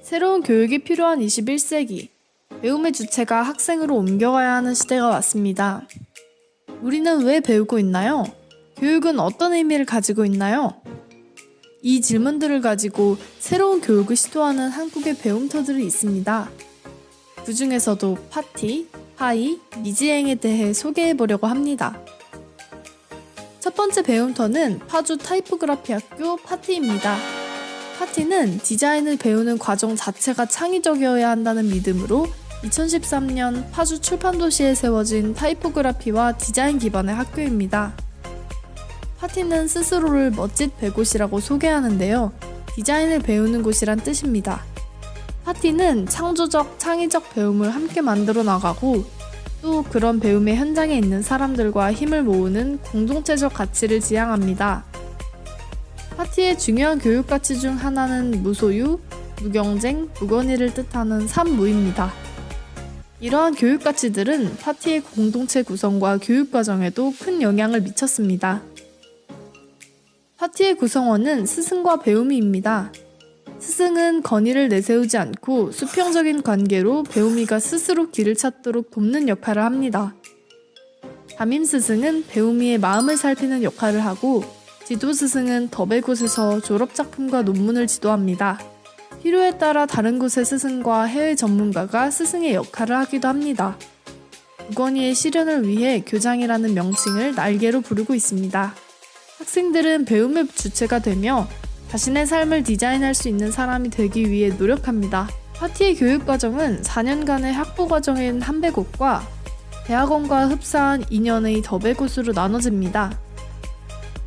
새로운 교육이 필요한 21세기. 배움의 주체가 학생으로 옮겨가야 하는 시대가 왔습니다. 우리는 왜 배우고 있나요? 교육은 어떤 의미를 가지고 있나요? 이 질문들을 가지고 새로운 교육을 시도하는 한국의 배움터들이 있습니다. 그 중에서도 파티, 파이, 미지행에 대해 소개해보려고 합니다. 첫 번째 배움터는 파주 타이포그라피 학교 파티입니다. 파티는 디자인을 배우는 과정 자체가 창의적이어야 한다는 믿음으로 2013년 파주 출판도시에 세워진 타이포그라피와 디자인 기반의 학교입니다. 파티는 스스로를 멋짓 배곳이라고 소개하는데요. 디자인을 배우는 곳이란 뜻입니다. 파티는 창조적, 창의적 배움을 함께 만들어 나가고 또 그런 배움의 현장에 있는 사람들과 힘을 모으는 공동체적 가치를 지향합니다. 파티의 중요한 교육 가치 중 하나는 무소유, 무경쟁, 무건의를 뜻하는 삼무입니다. 이러한 교육 가치들은 파티의 공동체 구성과 교육 과정에도 큰 영향을 미쳤습니다. 파티의 구성원은 스승과 배우미입니다. 스승은 건의를 내세우지 않고 수평적인 관계로 배우미가 스스로 길을 찾도록 돕는 역할을 합니다. 담임 스승은 배우미의 마음을 살피는 역할을 하고 지도 스승은 더 곳에서 졸업작품과 논문을 지도합니다. 필요에 따라 다른 곳의 스승과 해외 전문가가 스승의 역할을 하기도 합니다. 무건의의 실현을 위해 교장이라는 명칭을 날개로 부르고 있습니다. 학생들은 배움의 주체가 되며 자신의 삶을 디자인할 수 있는 사람이 되기 위해 노력합니다. 파티의 교육과정은 4년간의 학부과정인 한배곳과 대학원과 흡사한 2년의 더배곳으로 나눠집니다.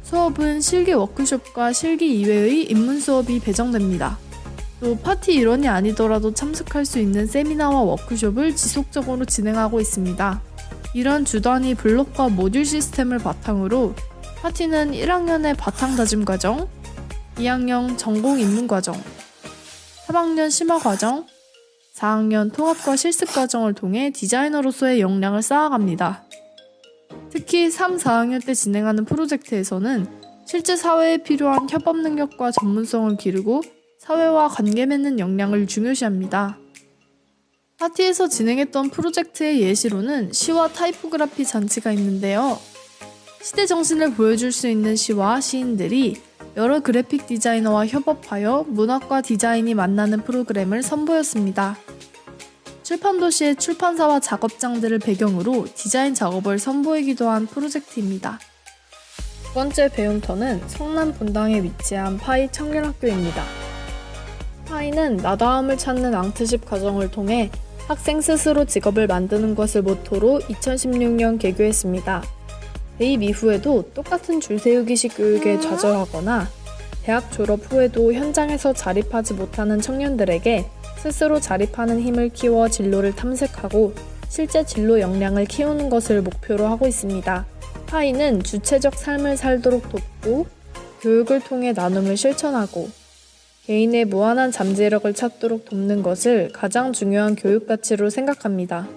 수업은 실기 워크숍과 실기 이외의 입문 수업이 배정됩니다. 또 파티 일원이 아니더라도 참석할 수 있는 세미나와 워크숍을 지속적으로 진행하고 있습니다. 이런 주단위 블록과 모듈 시스템을 바탕으로 파티는 1학년의 바탕 다짐 과정, 2학년 전공 입문 과정, 3학년 심화 과정, 4학년 통합과 실습 과정을 통해 디자이너로서의 역량을 쌓아갑니다. 특히 3, 4학년 때 진행하는 프로젝트에서는 실제 사회에 필요한 협업 능력과 전문성을 기르고 사회와 관계 맺는 역량을 중요시합니다. 파티에서 진행했던 프로젝트의 예시로는 시와 타이포그라피 잔치가 있는데요. 시대 정신을 보여줄 수 있는 시와 시인들이 여러 그래픽 디자이너와 협업하여 문학과 디자인이 만나는 프로그램을 선보였습니다. 출판도시의 출판사와 작업장들을 배경으로 디자인 작업을 선보이기도 한 프로젝트입니다. 두 번째 배움터는 성남 본당에 위치한 파이 청년학교입니다. 파이는 나다움을 찾는 앙트십 과정을 통해 학생 스스로 직업을 만드는 것을 모토로 2016년 개교했습니다. 대입 이후에도 똑같은 줄 세우기식 교육에 좌절하거나 대학 졸업 후에도 현장에서 자립하지 못하는 청년들에게 스스로 자립하는 힘을 키워 진로를 탐색하고 실제 진로 역량을 키우는 것을 목표로 하고 있습니다. 파이는 주체적 삶을 살도록 돕고 교육을 통해 나눔을 실천하고 개인의 무한한 잠재력을 찾도록 돕는 것을 가장 중요한 교육 가치로 생각합니다.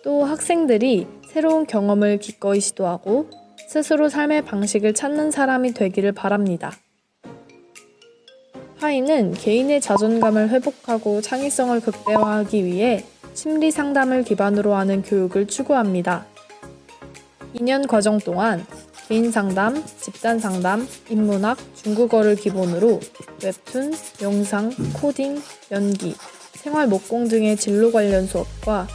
또 학생들이 새로운 경험을 기꺼이 시도하고 스스로 삶의 방식을 찾는 사람이 되기를 바랍니다. 파이는 개인의 자존감을 회복하고 창의성을 극대화하기 위해 심리 상담을 기반으로 하는 교육을 추구합니다. 2년 과정 동안 개인 상담, 집단 상담, 인문학, 중국어를 기본으로 웹툰, 영상, 코딩, 연기, 생활 목공 등의 진로 관련 수업과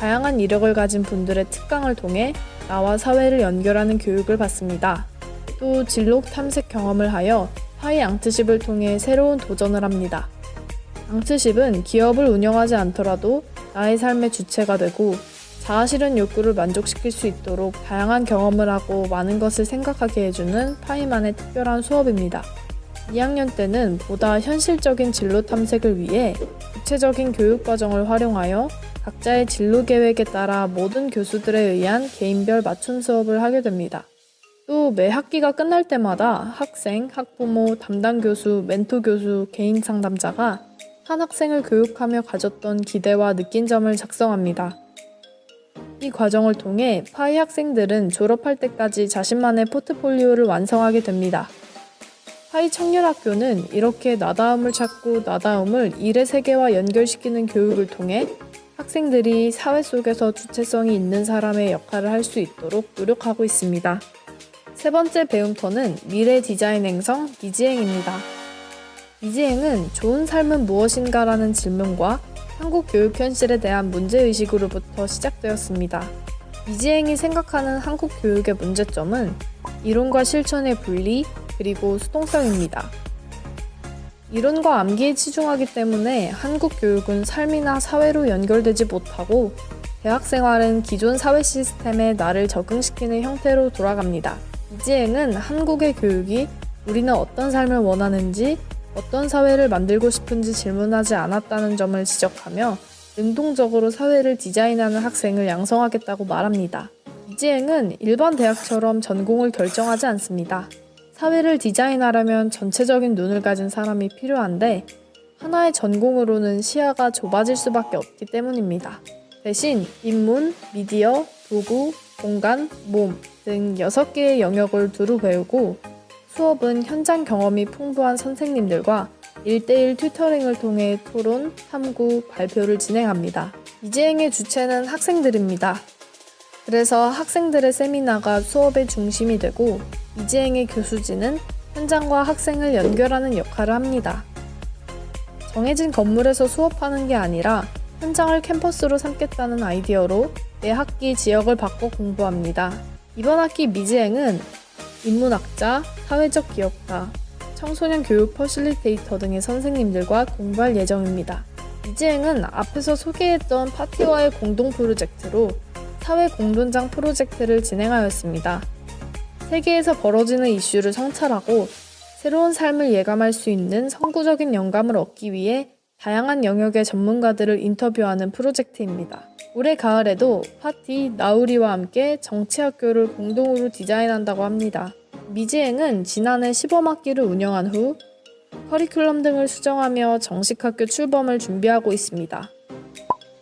다양한 이력을 가진 분들의 특강을 통해 나와 사회를 연결하는 교육을 받습니다. 또 진로 탐색 경험을 하여 파이 앙트십을 통해 새로운 도전을 합니다. 앙트십은 기업을 운영하지 않더라도 나의 삶의 주체가 되고 자아실현 욕구를 만족시킬 수 있도록 다양한 경험을 하고 많은 것을 생각하게 해주는 파이만의 특별한 수업입니다. 2학년 때는 보다 현실적인 진로 탐색을 위해 구체적인 교육 과정을 활용하여 각자의 진로 계획에 따라 모든 교수들에 의한 개인별 맞춤 수업을 하게 됩니다. 또 매 학기가 끝날 때마다 학생, 학부모, 담당 교수, 멘토 교수, 개인 상담자가 한 학생을 교육하며 가졌던 기대와 느낀 점을 작성합니다. 이 과정을 통해 파이 학생들은 졸업할 때까지 자신만의 포트폴리오를 완성하게 됩니다. 파이 청년학교는 이렇게 나다움을 찾고 나다움을 일의 세계와 연결시키는 교육을 통해 학생들이 사회 속에서 주체성이 있는 사람의 역할을 할 수 있도록 노력하고 있습니다. 세 번째 배움터는 미래 디자인 행성 미지행입니다. 미지행은 좋은 삶은 무엇인가라는 질문과 한국 교육 현실에 대한 문제의식으로부터 시작되었습니다. 미지행이 생각하는 한국 교육의 문제점은 이론과 실천의 분리, 그리고 수동성입니다. 이론과 암기에 치중하기 때문에 한국 교육은 삶이나 사회로 연결되지 못하고 대학 생활은 기존 사회 시스템에 나를 적응시키는 형태로 돌아갑니다. 미지행은 한국의 교육이 우리는 어떤 삶을 원하는지, 어떤 사회를 만들고 싶은지 질문하지 않았다는 점을 지적하며 능동적으로 사회를 디자인하는 학생을 양성하겠다고 말합니다. 미지행은 일반 대학처럼 전공을 결정하지 않습니다. 사회를 디자인하려면 전체적인 눈을 가진 사람이 필요한데 하나의 전공으로는 시야가 좁아질 수밖에 없기 때문입니다. 대신 인문, 미디어, 도구, 공간, 몸 등 6개의 영역을 두루 배우고 수업은 현장 경험이 풍부한 선생님들과 1대1 튜터링을 통해 토론, 탐구, 발표를 진행합니다. 미지행의 주체는 학생들입니다. 그래서 학생들의 세미나가 수업의 중심이 되고 미지행의 교수진은 현장과 학생을 연결하는 역할을 합니다. 정해진 건물에서 수업하는 게 아니라 현장을 캠퍼스로 삼겠다는 아이디어로 매 학기 지역을 바꿔 공부합니다. 이번 학기 미지행은 인문학자, 사회적 기업가, 청소년 교육 퍼실리테이터 등의 선생님들과 공부할 예정입니다. 미지행은 앞에서 소개했던 파티와의 공동 프로젝트로 사회 공론장 프로젝트를 진행하였습니다. 세계에서 벌어지는 이슈를 성찰하고 새로운 삶을 예감할 수 있는 선구적인 영감을 얻기 위해 다양한 영역의 전문가들을 인터뷰하는 프로젝트입니다. 올해 가을에도 파티, 나우리와 함께 정치학교를 공동으로 디자인한다고 합니다. 미지행은 지난해 시범학기를 운영한 후 커리큘럼 등을 수정하며 정식 학교 출범을 준비하고 있습니다.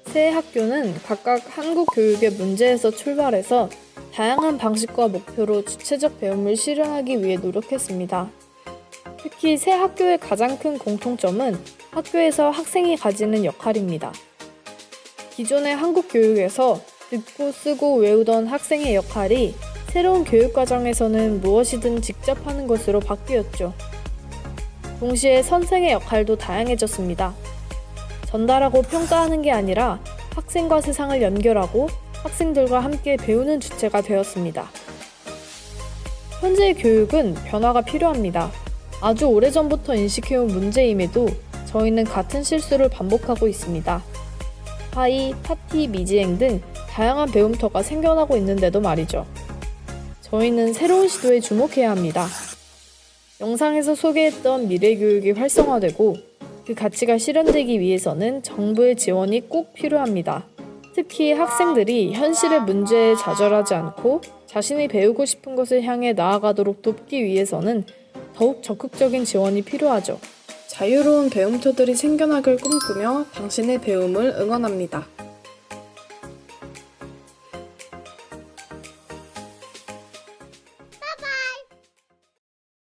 새 학교는 각각 한국 교육의 문제에서 출발해서 다양한 방식과 목표로 주체적 배움을 실현하기 위해 노력했습니다. 특히 새 학교의 가장 큰 공통점은 학교에서 학생이 가지는 역할입니다. 기존의 한국 교육에서 듣고 쓰고 외우던 학생의 역할이 새로운 교육과정에서는 무엇이든 직접 하는 것으로 바뀌었죠. 동시에 선생의 역할도 다양해졌습니다. 전달하고 평가하는 게 아니라 학생과 세상을 연결하고 학생들과 함께 배우는 주체가 되었습니다. 현재의 교육은 변화가 필요합니다. 아주 오래전부터 인식해온 문제임에도 저희는 같은 실수를 반복하고 있습니다. 파이, 파티, 미지행 등 다양한 배움터가 생겨나고 있는데도 말이죠. 저희는 새로운 시도에 주목해야 합니다. 영상에서 소개했던 미래교육이 활성화되고 그 가치가 실현되기 위해서는 정부의 지원이 꼭 필요합니다. 특히 학생들이 현실의 문제에 좌절하지 않고 자신이 배우고 싶은 것을 향해 나아가도록 돕기 위해서는 더욱 적극적인 지원이 필요하죠. 자유로운 배움터들이 생겨나길 꿈꾸며 당신의 배움을 응원합니다.